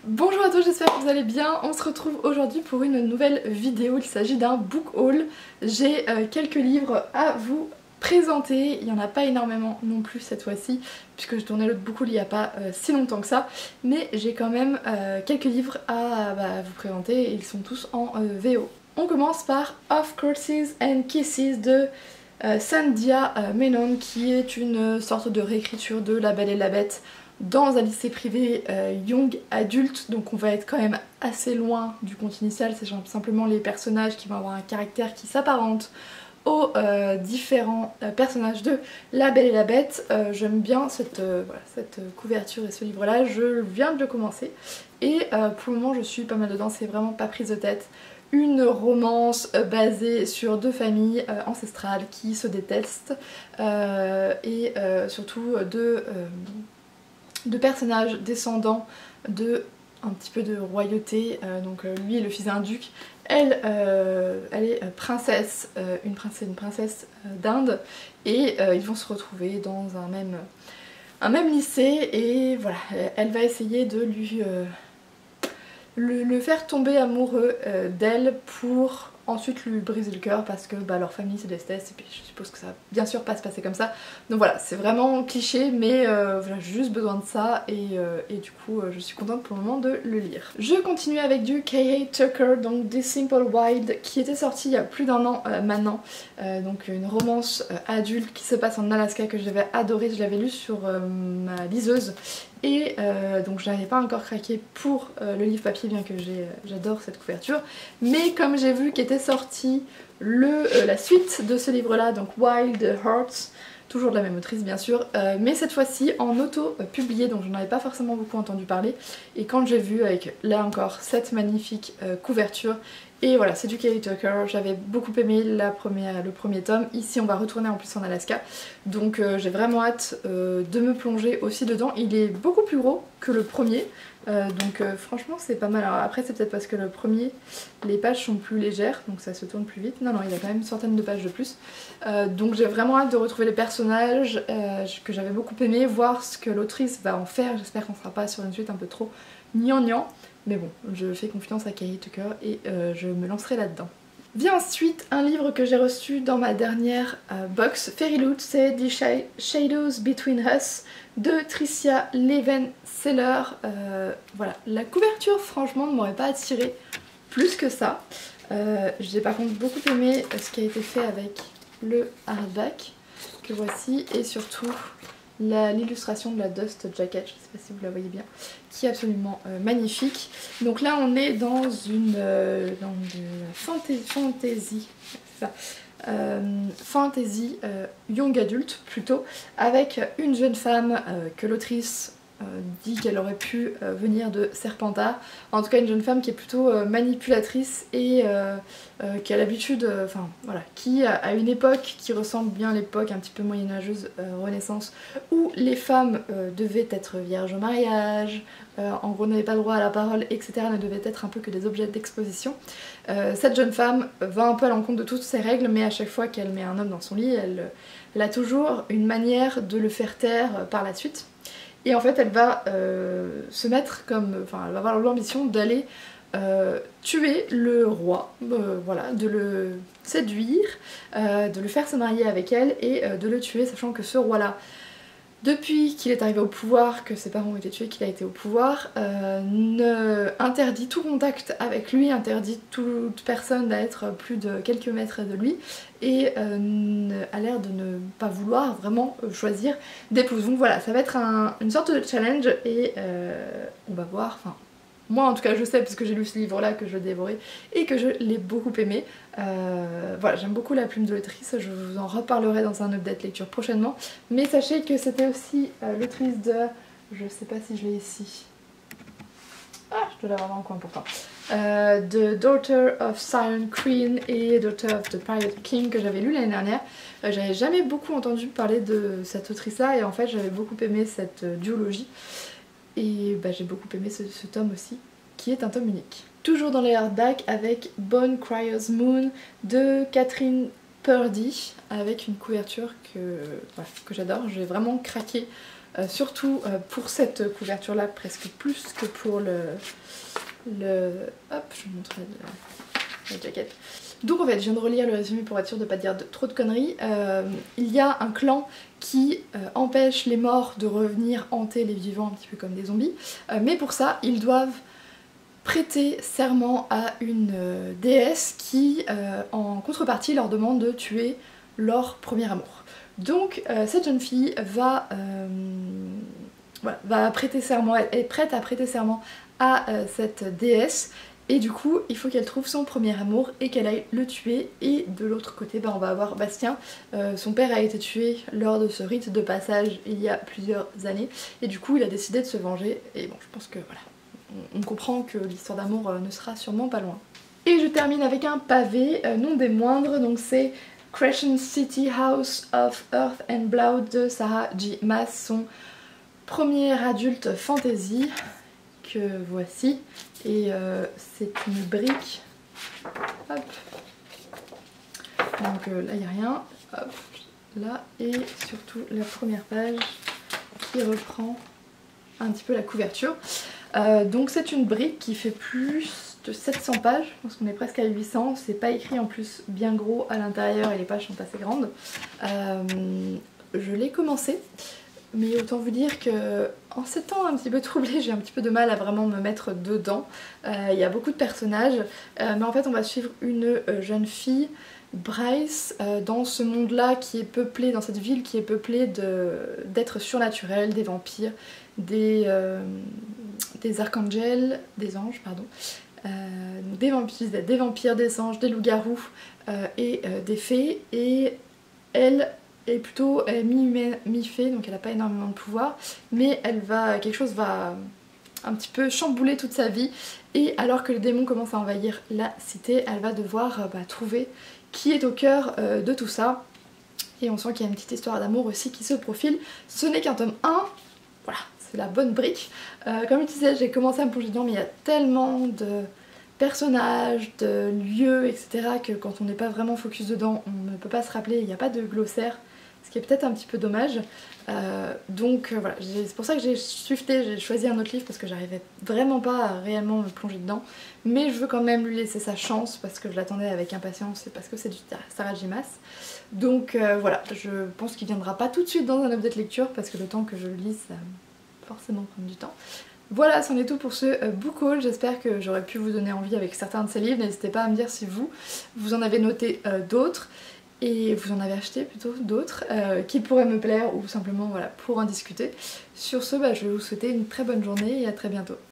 Bonjour à tous, j'espère que vous allez bien. On se retrouve aujourd'hui pour une nouvelle vidéo. Il s'agit d'un book haul. J'ai quelques livres à vous présenter. Il n'y en a pas énormément non plus cette fois-ci, puisque je tournais l'autre book haul il n'y a pas si longtemps que ça. Mais j'ai quand même quelques livres à vous présenter et ils sont tous en VO. On commence par Of Courses and Kisses de Sandhya Menon, qui est une sorte de réécriture de La Belle et la Bête dans un lycée privé young adulte, donc on va être quand même assez loin du conte initial. C'est simplement les personnages qui vont avoir un caractère qui s'apparente aux différents personnages de La Belle et la Bête. J'aime bien cette couverture et ce livre là, je viens de le commencer et pour le moment je suis pas mal dedans, c'est vraiment pas prise de tête. Une romance basée sur deux familles ancestrales qui se détestent et surtout de personnages descendants de un petit peu de royauté. Donc lui est le fils d'un duc, elle est princesse, une princesse d'Inde, et ils vont se retrouver dans un même lycée, et voilà, elle va essayer de lui le faire tomber amoureux d'elle pour ensuite lui briser le cœur parce que leur famille se déteste, et puis je suppose que ça va bien sûr pas se passer comme ça. Donc voilà, c'est vraiment cliché, mais voilà, j'ai juste besoin de ça et du coup je suis contente pour le moment de le lire. Je continue avec du K.A. Tucker, donc The Simple Wild, qui était sorti il y a plus d'un an maintenant. Donc une romance adulte qui se passe en Alaska que j'avais adoré, je l'avais lu sur ma liseuse. Et donc je n'avais pas encore craqué pour le livre papier, bien que j'adore cette couverture. Mais comme j'ai vu qu'était sorti la suite de ce livre là, donc Wild Hearts, toujours de la même autrice bien sûr, mais cette fois-ci en auto-publié, donc j'en avais pas forcément beaucoup entendu parler. Et quand j'ai vu avec là encore cette magnifique couverture, et voilà, c'est du K.A. Tucker, j'avais beaucoup aimé le premier tome. Ici on va retourner en plus en Alaska, donc j'ai vraiment hâte de me plonger aussi dedans. Il est beaucoup plus gros que le premier, donc franchement c'est pas mal. Alors après c'est peut-être parce que le premier, les pages sont plus légères, donc ça se tourne plus vite. Non, il y a quand même une centaine de pages de plus. Donc j'ai vraiment hâte de retrouver les personnages que j'avais beaucoup aimé, voir ce que l'autrice va en faire. J'espère qu'on sera pas sur une suite un peu trop gnangnan. Mais bon, je fais confiance à K.A. Tucker et je me lancerai là-dedans. Vient ensuite un livre que j'ai reçu dans ma dernière box, Fairyloot, c'est The Shadows Between Us de Tricia Levenseller. Voilà, la couverture franchement ne m'aurait pas attiré plus que ça. J'ai par contre beaucoup aimé ce qui a été fait avec le hardback que voici, et surtout l'illustration de la Dust Jacket, je ne sais pas si vous la voyez bien, qui est absolument magnifique. Donc là on est dans de la fantasy, c'est ça, fantasy young adulte plutôt, avec une jeune femme que l'autrice dit qu'elle aurait pu venir de Serpentard. En tout cas une jeune femme qui est plutôt manipulatrice et qui a l'habitude, enfin voilà, qui à une époque qui ressemble bien à l'époque un petit peu moyenâgeuse, Renaissance, où les femmes devaient être vierges au mariage, en gros n'avaient pas le droit à la parole, etc., ne devaient être un peu que des objets d'exposition. Cette jeune femme va un peu à l'encontre de toutes ces règles, mais à chaque fois qu'elle met un homme dans son lit, elle a toujours une manière de le faire taire par la suite. Et en fait elle va se mettre comme, enfin elle va avoir l'ambition d'aller tuer le roi, voilà, de le séduire, de le faire se marier avec elle et de le tuer, sachant que ce roi là, depuis qu'il est arrivé au pouvoir, que ses parents ont été tués, qu'il a été au pouvoir, interdit tout contact avec lui, interdit toute personne à être plus de quelques mètres de lui, et a l'air de ne pas vouloir vraiment choisir d'épouse. Donc voilà, ça va être une sorte de challenge, et on va voir, enfin moi en tout cas je sais parce que j'ai lu ce livre là, que je dévorais et que je l'ai beaucoup aimé. Voilà, j'aime beaucoup la plume de l'autrice, je vous en reparlerai dans un update lecture prochainement, mais sachez que c'était aussi l'autrice de, je sais pas si je l'ai ici, ah je dois l'avoir dans le coin pourtant, de Daughter of Siren Queen et Daughter of the Pirate King, que j'avais lu l'année dernière. J'avais jamais beaucoup entendu parler de cette autrice là, et en fait j'avais beaucoup aimé cette duologie. Et j'ai beaucoup aimé ce tome aussi, qui est un tome unique. Toujours dans les hardbacks avec Bone Crier's Moon de Catherine Purdy, avec une couverture que j'adore. J'ai vraiment craqué surtout pour cette couverture là, presque plus que pour le hop, je vous montre la jaquette. Donc en fait, je viens de relire le résumé pour être sûre de ne pas dire trop de conneries. Il y a un clan qui empêche les morts de revenir hanter les vivants, un petit peu comme des zombies. Mais pour ça, ils doivent prêter serment à une déesse qui, en contrepartie, leur demande de tuer leur premier amour. Donc cette jeune fille va prêter serment, elle est prête à prêter serment à cette déesse. Et du coup, il faut qu'elle trouve son premier amour et qu'elle aille le tuer. Et de l'autre côté, on va avoir Bastien. Son père a été tué lors de ce rite de passage il y a plusieurs années. Et du coup, il a décidé de se venger. Et bon, je pense que voilà, on comprend que l'histoire d'amour ne sera sûrement pas loin. Et je termine avec un pavé, non des moindres. Donc c'est Crescent City House of Earth and Blood de Sarah J. Maas, son premier adulte fantasy. Que voici, et c'est une brique, hop, donc là il n'y a rien, hop, là, et surtout la première page qui reprend un petit peu la couverture. Donc c'est une brique qui fait plus de 700 pages, je pense qu'on est presque à 800, c'est pas écrit en plus bien gros à l'intérieur et les pages sont assez grandes. Je l'ai commencé. Mais autant vous dire que en ces temps un petit peu troublés, j'ai un petit peu de mal à vraiment me mettre dedans. Il y a beaucoup de personnages, mais en fait on va suivre une jeune fille, Bryce, dans ce monde-là qui est peuplé, dans cette ville qui est peuplée d'êtres surnaturels, des vampires, des archangels, des anges, pardon, des vampires, des anges, des loups-garous et des fées. Et elle est plutôt mi-humaine, mi-fée, donc elle n'a pas énormément de pouvoir, mais quelque chose va un petit peu chambouler toute sa vie, et alors que les démons commencent à envahir la cité, elle va devoir trouver qui est au cœur de tout ça, et on sent qu'il y a une petite histoire d'amour aussi qui se profile. Ce n'est qu'un tome 1, voilà, c'est la bonne brique. Comme je disais, j'ai commencé à me plonger dedans, mais il y a tellement de personnages, de lieux, etc. que quand on n'est pas vraiment focus dedans, on ne peut pas se rappeler, il n'y a pas de glossaire, ce qui est peut-être un petit peu dommage. Donc voilà, c'est pour ça que j'ai swifté, j'ai choisi un autre livre parce que j'arrivais vraiment pas à réellement me plonger dedans, mais je veux quand même lui laisser sa chance parce que je l'attendais avec impatience et parce que c'est du Sarah J. Maas. Donc voilà, je pense qu'il viendra pas tout de suite dans un update lecture parce que le temps que je le lise, ça va forcément prendre du temps. Voilà, c'en est tout pour ce book haul. J'espère que j'aurais pu vous donner envie avec certains de ces livres. N'hésitez pas à me dire si vous en avez noté d'autres et vous en avez acheté plutôt d'autres qui pourraient me plaire ou simplement voilà, pour en discuter. Sur ce, je vais vous souhaiter une très bonne journée et à très bientôt.